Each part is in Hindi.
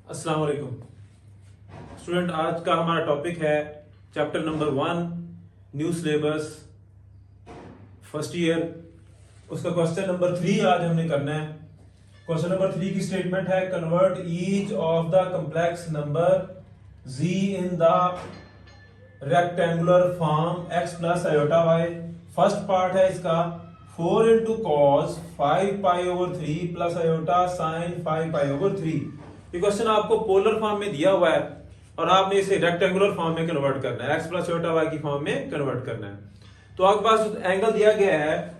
अस्सलाम वालेकुम स्टूडेंट। आज का हमारा टॉपिक है chapter number 1 new syllabus first year. उसका क्वेश्चन नंबर 3 आज हमने करना है। क्वेश्चन नंबर 3 की स्टेटमेंट है convert each of the complex number z in the rectangular form x plus iota y। First part है इसका 4 into cos 5 pi over 3 plus iota sine 5 pi over 3। ये क्वेश्चन आपको पोलर फॉर्म में दिया हुआ है और आपने इसे रेक्टेंगुलर फॉर्म में कन्वर्ट करना है, x प्लस आयोटा y की फॉर्म में कन्वर्ट करना है। तो आपके पास एंगल दिया गया है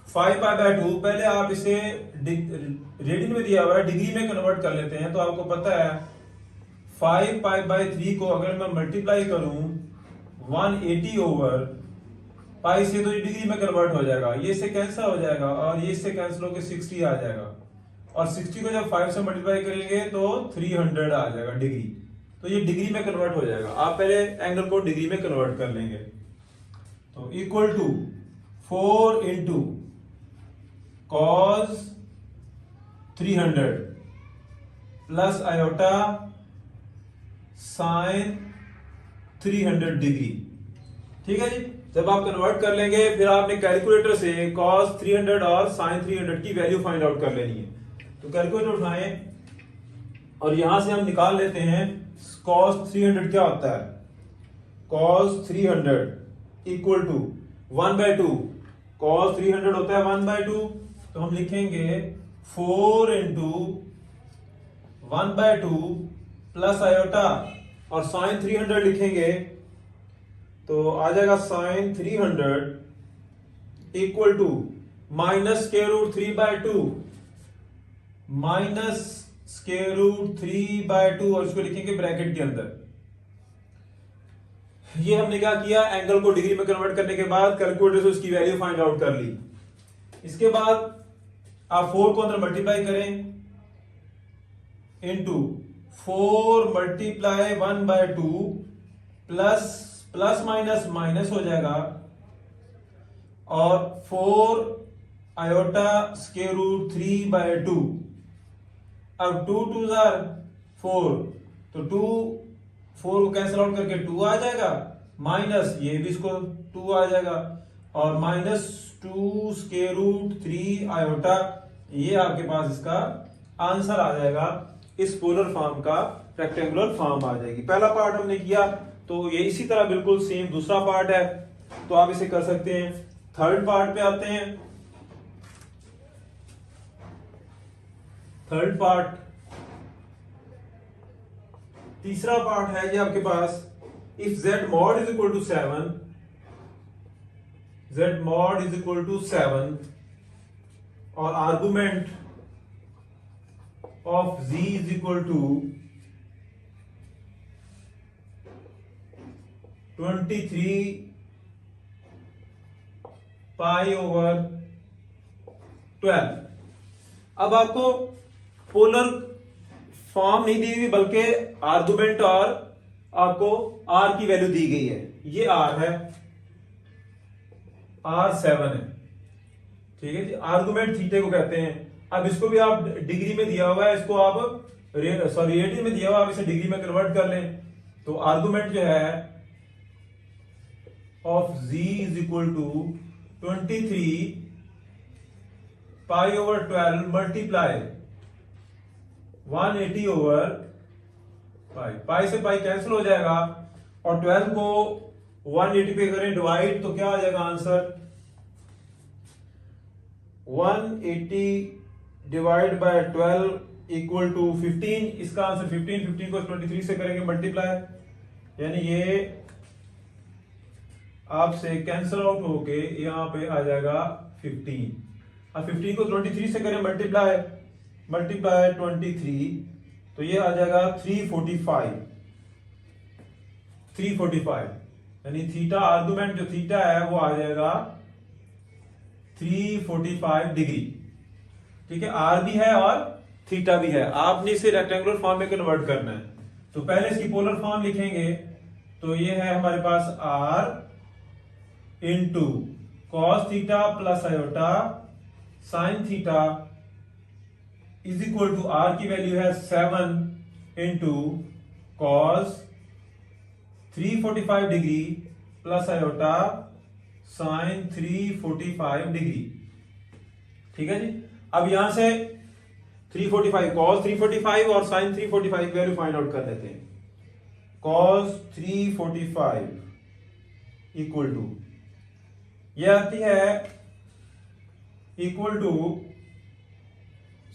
5 पाई बाय 2। पहले आप इसे रेडियन में दिया हुआ है, डिग्री में कन्वर्ट कर लेते हैं। तो आपको पता है 5 पाई बाय 3 को अगर मैं मल्टीप्लाई करूं 180 ओवर पाई से, तो ये डिग्री में कन्वर्ट हो जाएगा। ये इससे कैंसिल हो जाएगा और ये इससे कैंसिल होकर 60 आ जाएगा और 60 को जब 5 से मल्टीप्लाई करेंगे तो 300 आ जाएगा डिग्री। तो ये डिग्री में कन्वर्ट हो जाएगा। आप पहले एंगल को डिग्री में कन्वर्ट कर लेंगे। तो equal to 4 into cos 300 plus iota sine 300 degree. ठीक है जी। जब आप कन्वर्ट कर लेंगे फिर आपने कैलकुलेटर से cos 300 और sin 300 की वैल्यू फाइंड आउट कर लेनी है। तो कैलकुलेटर उठाएं और यहां से हम निकाल लेते हैं cos 300 क्या होता है। cos 300 equal to 1/2। cos 300 होता है 1/2। तो हम लिखेंगे 4 इंटू 1/2 प्लस आयोटा और साइन 300 लिखेंगे तो आ जाएगा sine 300 equal to minus square root 3/2 minus square root 3/2 और इसको लिखेंगे ब्रैकेट के अंदर। ये हमने क्या किया, एंगल को डिग्री में कन्वर्ट करने के बाद कैलकुलेटर से उसकी वैल्यू फाइंड आउट कर ली। इसके बाद आप 4 को अंदर मल्टीप्लाई करें into 4 multiply 1/2 plus plus minus minus हो जाएगा और 4 आयोटा स्क्वायर रूट 3/2। अब 2 2 4 तो 2 4 को कैंसिल आउट करके 2 आ जाएगा माइनस ये भी इसको 2 आ जाएगा और माइनस 2 स्क्वायर रूट 3 आयोटा। ये आपके पास इसका आंसर आ जाएगा। इस पोलर फॉर्म का रेक्टेंगुलर फॉर्म आ जाएगी। पहला पार्ट हमने किया तो ये इसी तरह बिल्कुल सेम दूसरा पार्ट है। तो आप इसे कर सकते हैं। थर्ड पार्ट पे आते हैं। थर्ड पार्ट तीसरा पार्ट है ये आपके पास if z mod is equal to 7 z mod is equal to 7 और argument of z is equal to 23 pi over 12। अब आपको पोलर फॉर्म नहीं दी हुई बल्कि आर्गुमेंट और आपको r की वैल्यू दी गई है। ये r है, r 7 है। ठीक है जी। आर्गुमेंट थीटे को कहते हैं। अब इसको भी आप डिग्री में दिया हुआ है, इसको आप रेडियन में दिया हुआ, आप इसे डिग्री में कन्वर्ट कर लें। तो आर्गुमेंट जो है of z is equal to 23 pi over 12 multiply 180 over pi. Pi से पाई कैंसिल हो जाएगा और 12 को 180 पे करें डिवाइड तो क्या आ जाएगा answer 180 divide by 12 equal to 15। इसका आंसर 15 को 23 से करेंगे मल्टीप्लाई, यानी ये आपसे कैंसिल आउट होके यहां पे आ जाएगा 15। अब 15 को 23 से करें मल्टीप्लाई 23 तो ये आ जाएगा 345 यानी थीटा आर्गुमेंट जो थीटा है वो आ जाएगा 345 डिग्री। ठीक है। आर भी है और थीटा भी है। आपने इसे रेक्टेंगुलर फॉर्म में कन्वर्ट करना है। तो पहले इसकी पोलर फॉर्म लिखेंगे तो ये है हमारे पास R into cos theta plus iota sine theta is equal to R की वैल्यू है 7 into cos 345 degree plus iota sine 345 degree. ठीक है जी। अब यहां से 345 कॉस 345 और साइन 345 वैल्यू फाइंड आउट कर लेते हैं। कॉस 345 इक्वल टू यह आती है equal to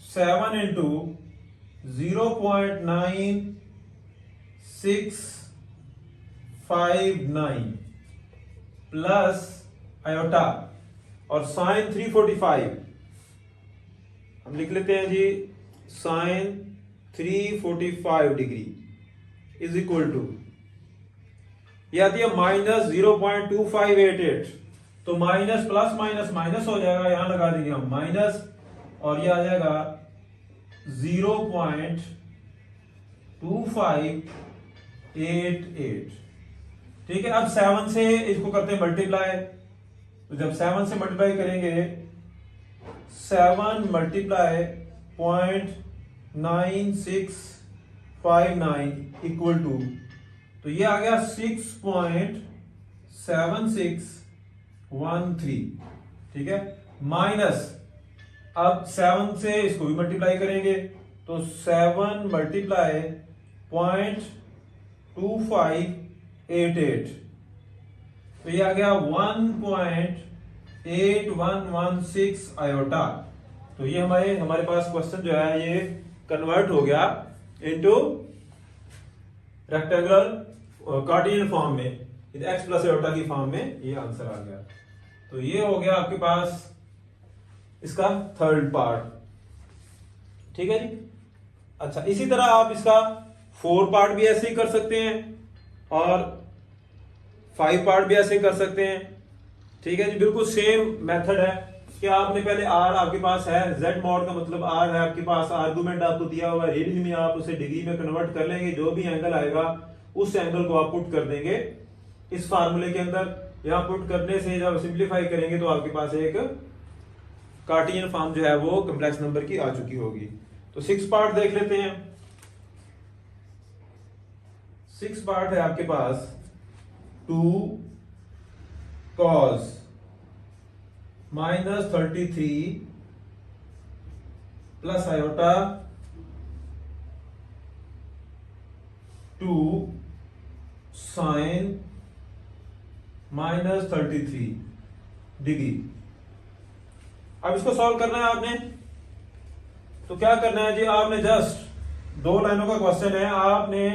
7 into 0.9659 plus iota और साइन 345 हम लिख लेते हैं जी sine 345 degree is equal to यह आती है -0.2588। तो माइनस प्लस माइनस माइनस हो जाएगा, यहां लगा देंगे हम माइनस और यह आ जाएगा 0.2588। ठीक है। अब 7 से इसको करते हैं मल्टीप्लाई। तो जब 7 से मल्टीप्लाई करेंगे 7 मल्टीप्लाई 0.9659 इक्वल टू तो ये आ गया 6.7613। ठीक है। माइनस अब 7 से इसको भी मल्टीप्लाई करेंगे तो 7 मल्टीप्लाई 0.2588 तो ये आ गया 1.8116 आयोटा। तो ये हमारे पास क्वेश्चन जो है ये कन्वर्ट हो गया इनटू रेक्टेंगुलर कार्टेशियन फॉर्म में, एक्स प्लस आयोटा की फॉर्म में ये आंसर आ गया। तो ये हो गया आपके पास इसका थर्ड पार्ट। ठीक है जी। अच्छा, इसी तरह आप इसका 4 पार्ट भी ऐसे ही कर सकते हैं और 5 पार्ट भी ऐसे कर सकते हैं। ठीक है जी। बिल्कुल सेम मेथड है कि आपने पहले आर आपके पास है, जेड मॉड का मतलब आर है आपके पास, आर्गुमेंट आपको दिया हुआ है, रेंज में आप उसे डिग्री में कन्वर्ट कर लेंगे, जो भी एंगल आएगा उस एंगल को आप पुट कर देंगे इस फार्मूले के अंदर। यहां पुट करने से जब सिंप्लीफाई करेंगे तो आपके पास एक कार्टेशियन फॉर्म जो है वो कॉम्प्लेक्स नंबर की आ चुकी होगी। तो 6 पार्ट देख लेते हैं। 6 पार्ट है आपके पास 2 cos -33 plus iota 2 sine -33 degree. अब इसको सॉल्व करना है आपने। तो क्या करना है जी, आपने जस्ट 2 लाइनों का क्वेश्चन है, आपने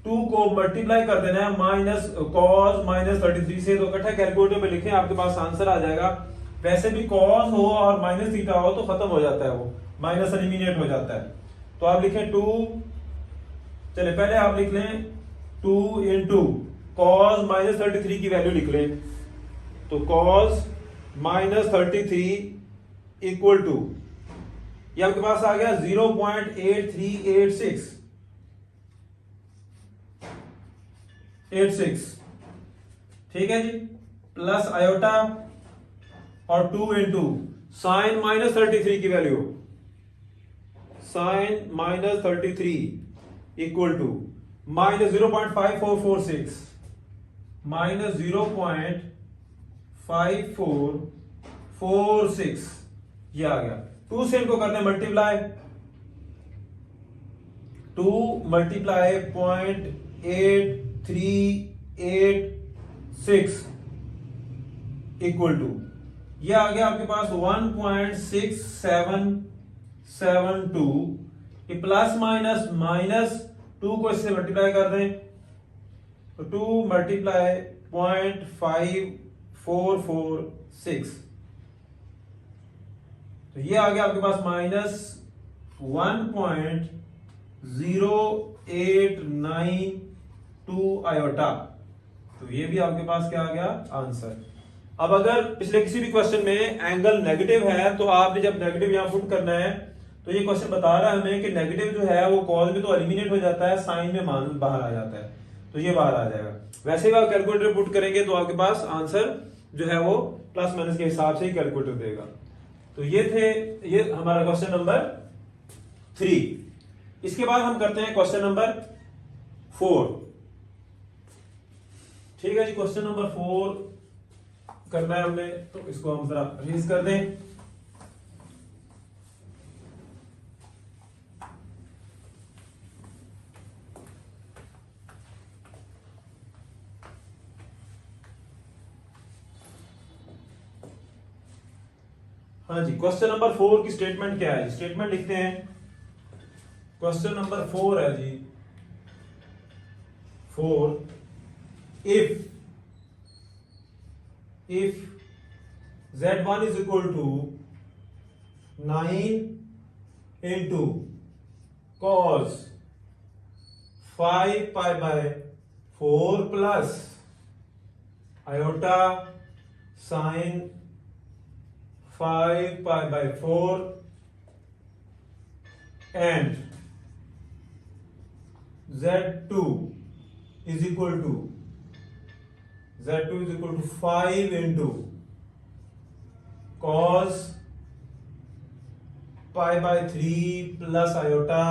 2 को मल्टीप्लाई कर देना है माइनस कॉस -33 से। तो इकट्ठा कैलकुलेटर में लिखें, आपके पास आंसर आ जाएगा। वैसे भी कॉस हो और माइनस थीटा हो तो खत्म हो जाता है, वो माइनस एलिमिनेट हो जाता है। तो आप लिखें 2, चले पहले आप लिख लें 2 इंटू कॉस -33 की वैल्यू लिख लें। तो कॉस -33 इक्वल टू ये आपके पास आ गया 0.8386। ठीक है जी। प्लस आयोटा और 2 इंटू साइन -33 की वैल्यू, साइन -33 इक्वल टू -0.5446 -0.5446 ये आ गया। 2 से इनको करने मल्टीप्लाई, 2 मल्टीप्लाई 0.8386 इक्वल टू ये आ गया आपके पास 1.6772। ये प्लस माइनस माइनस 2 को इससे मल्टीप्लाई कर दें तो 2 मल्टीप्लाई 0.5446 तो ये आ गया आपके पास -1.0892 आयोटा। तो ये भी आपके पास क्या आ गया आंसर। अब अगर पिछले किसी भी क्वेश्चन में एंगल नेगेटिव है तो आपने जब नेगेटिव यहां पुट करना है तो ये क्वेश्चन बता रहा है हमें कि नेगेटिव जो है वो कॉस में तो एलिमिनेट हो जाता है, साइन में मान बाहर आ जाता है, तो ये बाहर आ जाएगा। वैसे ही आप कैलकुलेटर पुट करेंगे तो आपके पास आंसर जो है वो प्लस माइनस के हिसाब से ही कैलकुलेटर देगा। तो ये हमारा क्वेश्चन नंबर 3। इसके बाद हम करते हैं क्वेश्चन नंबर 4। ठीक है जी, क्वेश्चन नंबर 4 करना है हमने, तो इसको हम जरा रीज कर दें। हाँ जी, क्वेश्चन नंबर 4 की स्टेटमेंट क्या है? स्टेटमेंट लिखते हैं। क्वेश्चन नंबर 4 है जी, 4 if z1 is equal to 9 into cos 5 pi by 4 plus iota sin 5 pi by 4 and z2 is equal to 5 into cos pi by 3 plus iota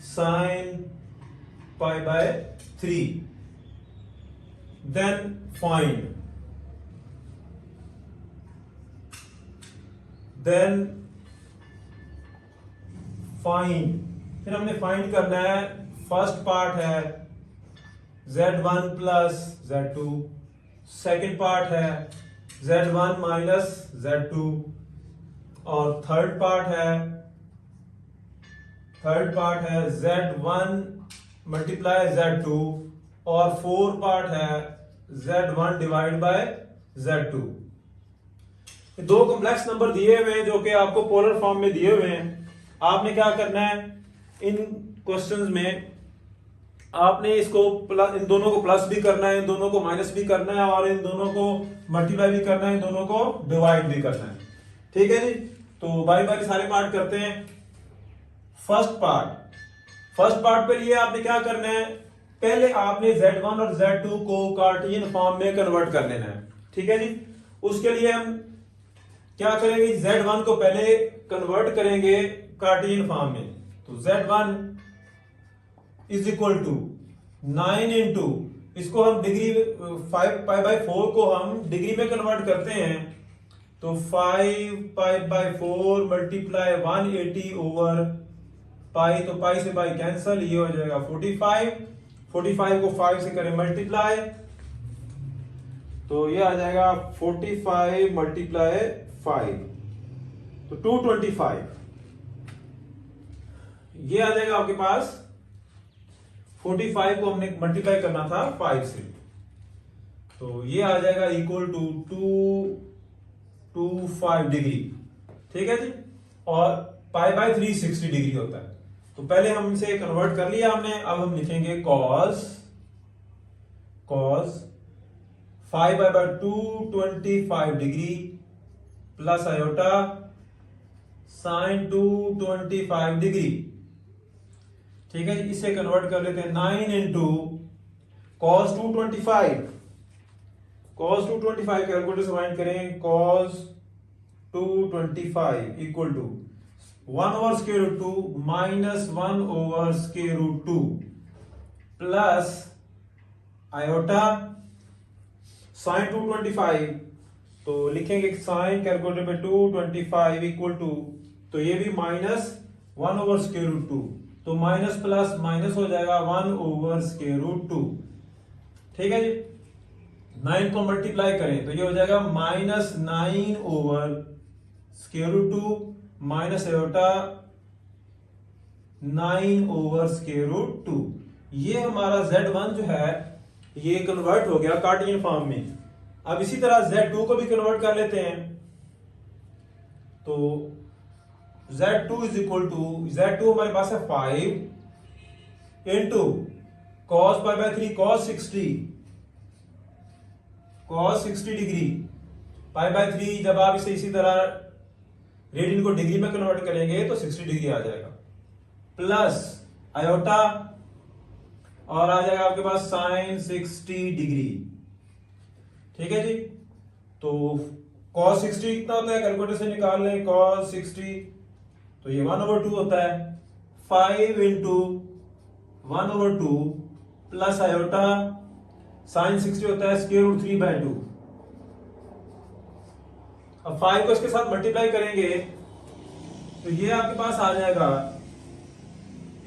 sin pi by 3, then find फिर हमने फाइंड करना है। फर्स्ट पार्ट है z1 plus z2, second part है z1 माइनस z2, और थर्ड पार्ट है z1 मल्टीप्लाई z2, और फोर्थ पार्ट है z1 डिवाइड बाय z2। दो कॉम्प्लेक्स नंबर दिए हुए हैं जो कि आपको पोलर फॉर्म में दिए हुए हैं। आपने क्या करना है, इन क्वेश्चंस में आपने इसको इन दोनों को प्लस भी करना है, इन दोनों को माइनस भी करना है, और इन दोनों को मल्टीप्लाई भी करना है, इन दोनों को डिवाइड भी करना है। ठीक है जी, तो बारी बारी सारे पार्ट करते हैं। फर्स्ट पार्ट पे लिए आपने क्या करना है, पहले आपने z1 और z2 को कार्टेशियन फॉर्म में कन्वर्ट कर लेना है। ठीक है जी, उसके लिए हम क्या करेंगे, z1 को पहले कन्वर्ट करेंगे कार्टेशियन फॉर्म में। तो z1 is equal to 9 into, इसको हम डिग्री 5 पाई बाई 4 को हम डिग्री में कन्वर्ट करते हैं, तो 5 पाई बाई 4 मल्टीप्लाई 180 ओवर पाई, तो पाई से पाई कैंसल, ये हो जाएगा 45 को 5 से करें मल्टीप्लाई, तो ये आ जाएगा 45 मल्टीप्लाई 5, तो 225। ये आ जाएगा आपके पास, 45 को हमने मल्टीप्लाई करना था 5 से, तो ये आ जाएगा इक्वल टू 225 डिग्री। ठीक है जी, और पाई बाय 3 60 डिग्री होता है। तो पहले हम इसे कन्वर्ट कर लिया हमने, अब हम लिखेंगे cos 5 by 225 degree plus iota sine 225 degree. ठीक है जी, इसे कन्वर्ट कर लेते हैं 9 इंटू cos 225 कैलकुलेटर से फाइंड करें, cos 225 equal to 1 over square root 2 minus 1 over square root 2 plus iota sine 225, तो लिखेंगे साइन कैलकुलेटर पे 225 इक्वल टू, तो ये भी माइनस 1 ओवर स्क्वायर रूट 2, तो माइनस प्लस माइनस हो जाएगा 1 ओवर स्क्वायर रूट 2। ठीक है जी, 9 को मल्टीप्लाई करें तो ये हो जाएगा minus 9 over square root 2 minus iota 9 over square root 2। ये हमारा z1 जो है ये कन्वर्ट हो गया कार्टेशियन फॉर्म में। अब इसी तरह z2 को भी कन्वर्ट कर लेते हैं, तो z2 is equal to, z2 हमारे पास है 5 into cos pi by 3 cos 60 degree pi by 3, जब आप इसे इसी तरह रेडियन को डिग्री में कन्वर्ट करेंगे तो 60 डिग्री आ जाएगा, प्लस आयोटा और आ जाएगा आपके पास साइन 60 डिग्री। ठीक है जी, तो cos 60 कितना होता है, कैलकुलेटर से निकाल लें, cos 60 तो ये 1/2 होता है, 5 इंटू 1/2 प्लस आयोटा साइन 60 होता है स्क्वायर रूट 3/2। अब 5 को इसके साथ मल्टीप्लाई करेंगे तो ये आपके पास आ जाएगा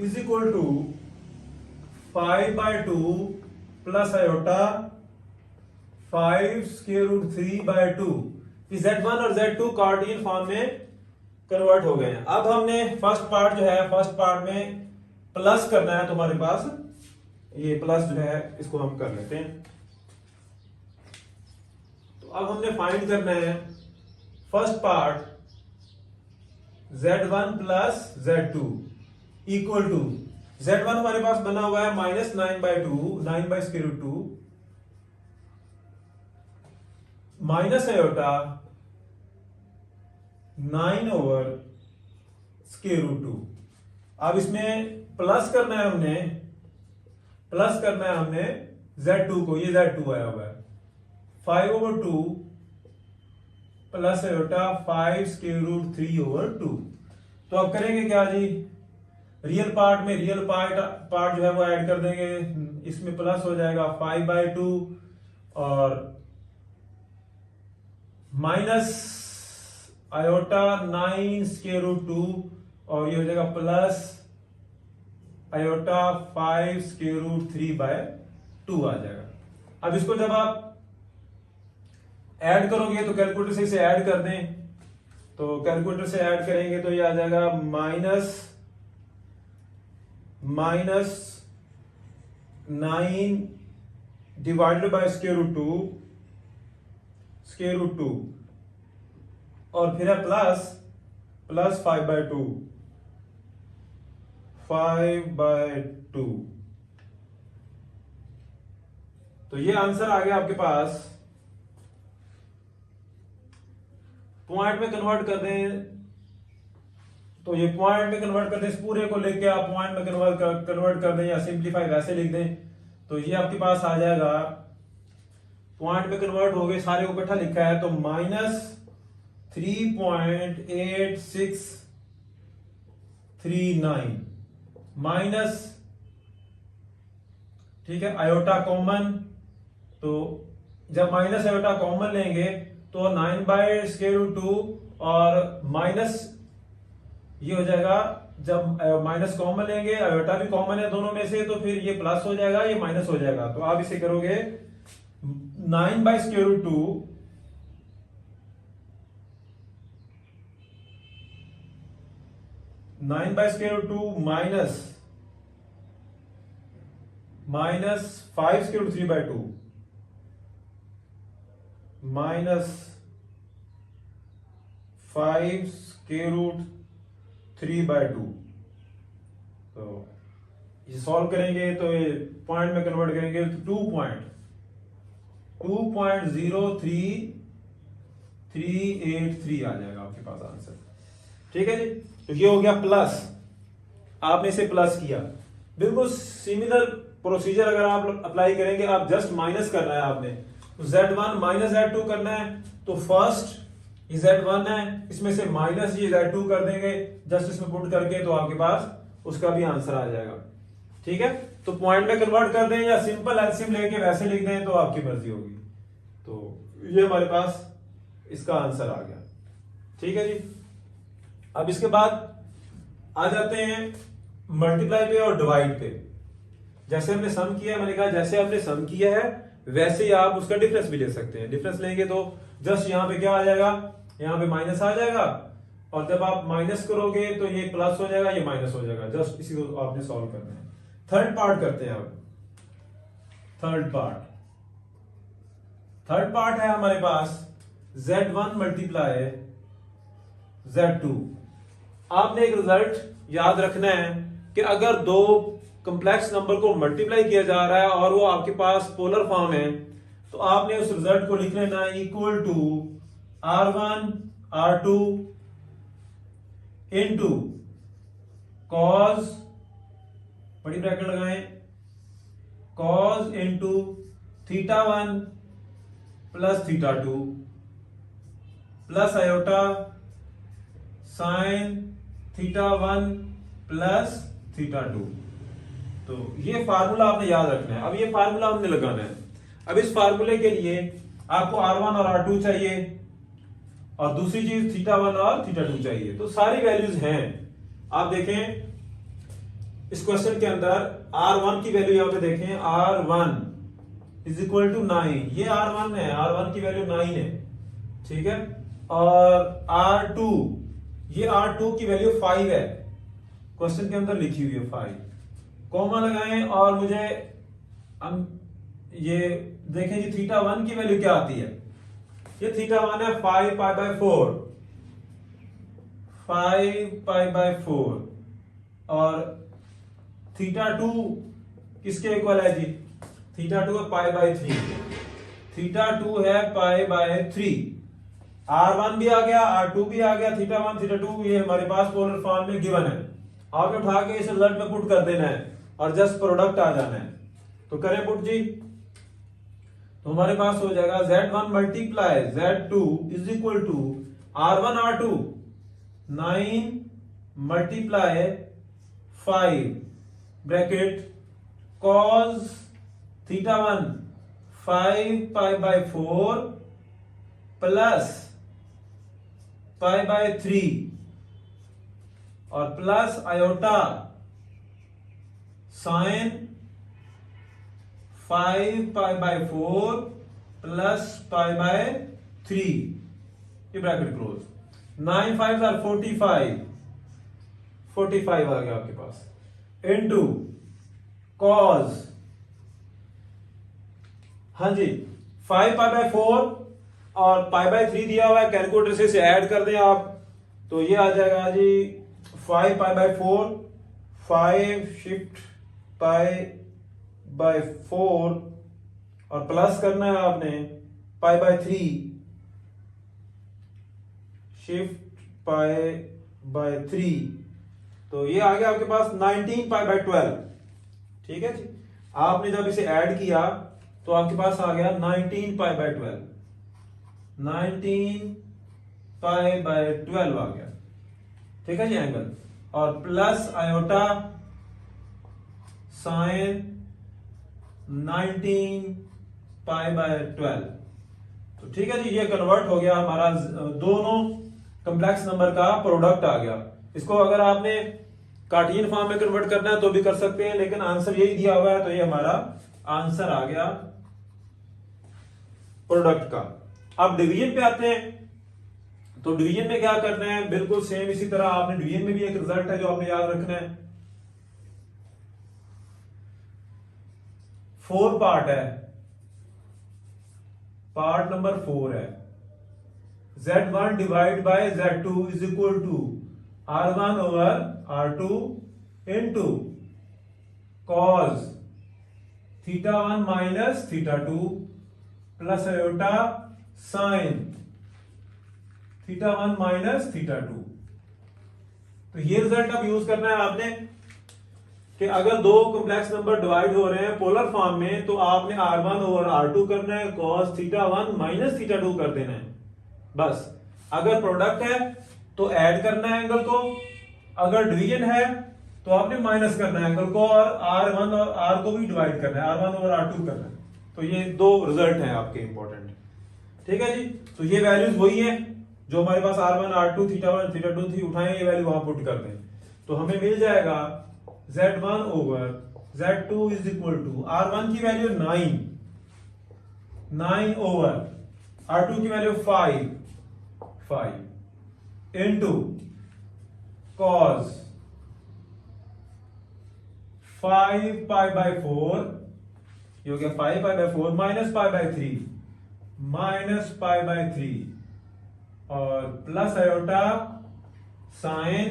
is equal to 5/2 plus iota 5 square root 3/2। Z1 और Z2 कार्डियल फॉर्म में कन्वर्ट हो गए हैं। अब हमने फर्स्ट पार्ट जो है, फर्स्ट पार्ट में प्लस करना है, तुम्हारे पास ये प्लस जो है इसको हम कर लेते हैं। तो अब हमने फाइंड करना है first part Z1 plus Z2 equal to Z1 हमारे पास बना हुआ है -9/2, 9/√2 माइनस आयोटा 9/√2। अब इसमें प्लस करना है हमने, प्लस करना है हमने Z2 को, ये Z2 आया हुआ है 5/2 प्लस आयोटा 5√3/2। तो अब करेंगे क्या जी, रियल पार्ट में रियल पार्ट जो है वो ऐड कर देंगे, इसमें प्लस हो जाएगा 5/2 और माइनस आयोटा 9√2 और ये हो जाएगा प्लस आयोटा 5√3/2 आ जाएगा। अब इसको जब आप ऐड करोगे तो कैलकुलेटर से इसे ऐड कर दें, तो कैलकुलेटर से ऐड करेंगे तो ये आ जाएगा माइनस 9 डिवाइडेड बाय √2 और फिर है प्लस 5/2 तो ये आंसर आ गया आपके पास। पॉइंट में कन्वर्ट कर दें तो ये पॉइंट में कन्वर्ट कर दें, इस पूरे को लेके आप पॉइंट में कन्वर्ट कर दें या सिंप्लीफाई वैसे लिख दें तो ये आपके पास आ जाएगा। पॉइंट में कन्वर्ट हो गए, सारे को इकट्ठा लिखा है तो -3.8639 माइनस, ठीक है, आयोटा कॉमन, तो जब माइनस आयोटा कॉमन लेंगे तो 9/√2 और माइनस ये हो जाएगा, जब माइनस कॉमन लेंगे, आयोटा भी कॉमन है दोनों में से, तो फिर ये प्लस हो जाएगा, ये माइनस हो जाएगा। तो आप इसे करोगे 9/√2 माइनस 5√3/2 माइनस 5√3/2। तो ये सॉल्व करेंगे तो ये पॉइंट में कन्वर्ट करेंगे तो 2.03383 आ जाएगा आपके पास आंसर। ठीक है जी, तो ये हो गया प्लस, आपने इसे प्लस किया। बिल्कुल सिमिलर प्रोसीजर अगर आप अप्लाई करेंगे, आप जस्ट माइनस करना है आपने, तो Z1 माइनस Z2 करना है, तो फर्स्ट ये Z1 है, इसमें से माइनस ये Z2 कर देंगे, जस्ट इसमें पुट करके, तो आपके पास उसका भी आंसर आ जाएगा। ठीक है, तो पॉइंट में कन्वर्ट कर दें या सिंपल एलसीएम लेके वैसे लिख दें, तो आपकी मर्जी होगी। तो ये हमारे पास इसका आंसर आ गया। ठीक है जी, अब इसके बाद आ जाते हैं मल्टीप्लाई पे और डिवाइड पे। जैसे हमने सम किया, मैंने कहा जैसे हमने सम किया है वैसे ही आप उसका डिफरेंस भी ले सकते हैं। डिफरेंस लेंगे तो जस्ट यहाँ पे क्या आ जाएगा, यहाँ पे माइनस आ जाएगा, और जब आप माइनस करोगे तो ये प्लस हो जाएगा, ये माइनस हो जाएगा। जस्ट इसी को आपने सॉल्व करना है। थर्ड पार्ट करते हैं अब। थर्ड पार्ट है हमारे पास Z1 मल्टीप्लाई Z2। आपने एक रिजल्ट याद रखना है कि अगर दो कॉम्प्लेक्स नंबर को मल्टीप्लाई किया जा रहा है और वो आपके पास पोलर फॉर्म है, तो आपने उस रिजल्ट को लिख लेना है equal to R1 R2 into cos, बड़ी ब्रैकेट लगाएं, cos into θ1 plus θ2 plus iota sine θ1 plus theta 2। तो ये फार्मूला आपने याद रखना है। अब ये फार्मूला हमने लगाना है। अब इस फार्मूले के लिए आपको R1 और R2 चाहिए और दूसरी चीज थीटा 1 और थीटा 2 चाहिए। तो सारी वैल्यूज हैं। आप देखें इस क्वेश्चन के अंदर R1 की वैल्यू यहां पे देखें, R1 इज इक्वल टू 9। ये R1 है, R1 की वैल्यू 9 है, ठीक है। और R2, ये R2 की वैल्यू 5 है, क्वेश्चन के अंदर लिखी हुई है 5। कॉमा लगाएं और मुझे ये देखें जी थीटा 1 की वैल्यू क्या आती है। ये थीटा 1 है 5 पाई बाय 4, 5 पाई बाय 4। और थीटा 2 किसके इक्वल है जी? थीटा 2 है पाई बाय 3। थीटा 2 है पाई बाय 3। R1 भी आ गया, R2 भी आ गया, थीटा 1 थीटा 2 ये हमारे पास पोलर फॉर्म में गिवन है। आपने उठा के इस रिजल्ट में पुट कर देना है और जस्ट प्रोडक्ट आ जाना है। तो करें पुट जी। तो हमारे पास हो जाएगा Z1 multiply Z2 is equal to R1 R2 9 multiply 5 bracket cos theta 1 5 pi by 4 plus pi by 3 और plus iota sine 5 pi by 4 plus pi by 3, ये ब्रैकेट क्लोज। 9 5 आर 45, 45 आ गया आपके पास, इनटू कॉस, हाँ जी 5 पाई बाय 4 और पाई बाय 3 दिया हुआ है, कैलकुलेटर से इसे ऐड कर दें आप। तो ये आ जाएगा जी 5 pi by 4, 5 shift pi by 4 और प्लस करना है आपने पाई बाय 3 शिफ्ट पाई बाय 3। तो ये आ गया आपके पास 19 पाई बाय 12, ठीक है जी। आपने जब इसे ऐड किया तो आपके पास आ गया 19 पाई बाय 12, 19 पाई बाय 12 आ गया, ठीक है जी एंगल। और plus iota sign 19 pi by 12। तो ठीक है जी, ये कन्वर्ट हो गया हमारा, दोनों कॉम्प्लेक्स नंबर का प्रोडक्ट आ गया। इसको अगर आपने कार्टियन फॉर्म में कन्वर्ट करना है तो भी कर सकते हैं, लेकिन आंसर यही दिया हुआ है तो ये हमारा आंसर आ गया प्रोडक्ट का। अब डिवीजन पे आते हैं। तो डिवीजन में क्या करना है, बिल्कुल सेम इसी तरह आपने डिवीजन में भी एक रिजल्ट है जो आपने याद रखना है। 4 पार्ट है, पार्ट नंबर 4 है। Z1 divide by Z2 is equal to R1 over R2 into cos theta 1 minus theta 2 plus iota sine theta 1 minus theta 2। तो ये रिजल्ट अब यूज करना है आपने कि अगर दो कॉम्प्लेक्स नंबर डिवाइड हो रहे हैं पोलर फॉर्म में तो आपने R1 ओवर R2 करना है, cos थीटा 1 माइनस थीटा 2 कर देना है बस। अगर प्रोडक्ट है तो ऐड करना है एंगल को, अगर डिवीजन है तो आपने माइनस करना है एंगल को, और R1 और R को भी डिवाइड करना है, R1 ओवर R2 करना है। तो ये दो रिजल्ट हैं आपके इंपॉर्टेंट, ठीक है जी। तो ये वैल्यूज वही है जो हमारे पास R1 R2 थीटा 1 थीटा 2 थी, उठाएं ये वैल्यू वहां पुट कर दें तो हमें मिल जाएगा Z1 over Z2 is equal to R1 की वैल्यू 9 ओवर R2 की value 5 into cos 5 pi by 4, ये हो गया 5 pi by 4 minus pi by 3, minus pi by 3 और plus iota sine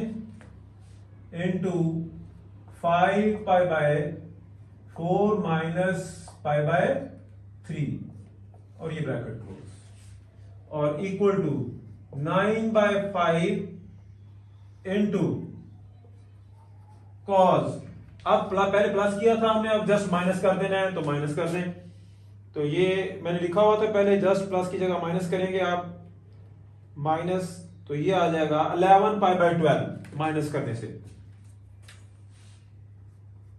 into 5 pi by 4 minus pi by 3 और ये ब्रैकेट क्लोज और equal to 9 by 5 into cos. अब पहले प्लस किया था हमने, अब जस्ट माइनस कर देना है तो माइनस कर दें। तो ये मैंने लिखा हुआ था पहले, जस्ट प्लस की जगह माइनस करेंगे आप, माइनस तो ये आ जाएगा 11 पाई बाय 12 माइनस करने से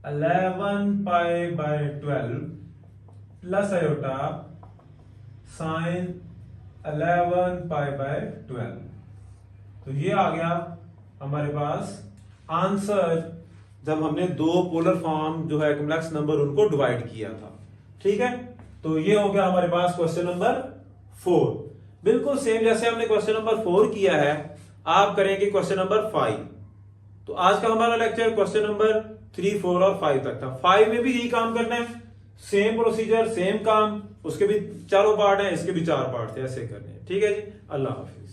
11 pi by 12 plus iota sign 11 pi by 12। तो ये आ गया हमारे पास आंसर जब हमने दो पोलर फॉर्म जो है कॉम्प्लेक्स नंबर उनको डिवाइड किया था। ठीक है, तो ये हो गया हमारे पास क्वेश्चन नंबर 4। बिल्कुल सेम जैसे हमने क्वेश्चन नंबर 4 किया है आप करेंगे क्वेश्चन नंबर 5। तो आज का हमारा लेक्चर क्वेश्चन नंबर 3, 4 और 5 तक था। 5 में भी यही काम करना है, सेम प्रोसीजर सेम काम, उसके भी चारों पार्ट हैं, इसके भी 4 पार्ट थे, ऐसे करने हैं। ठीक है जी, अल्लाह हाफिज।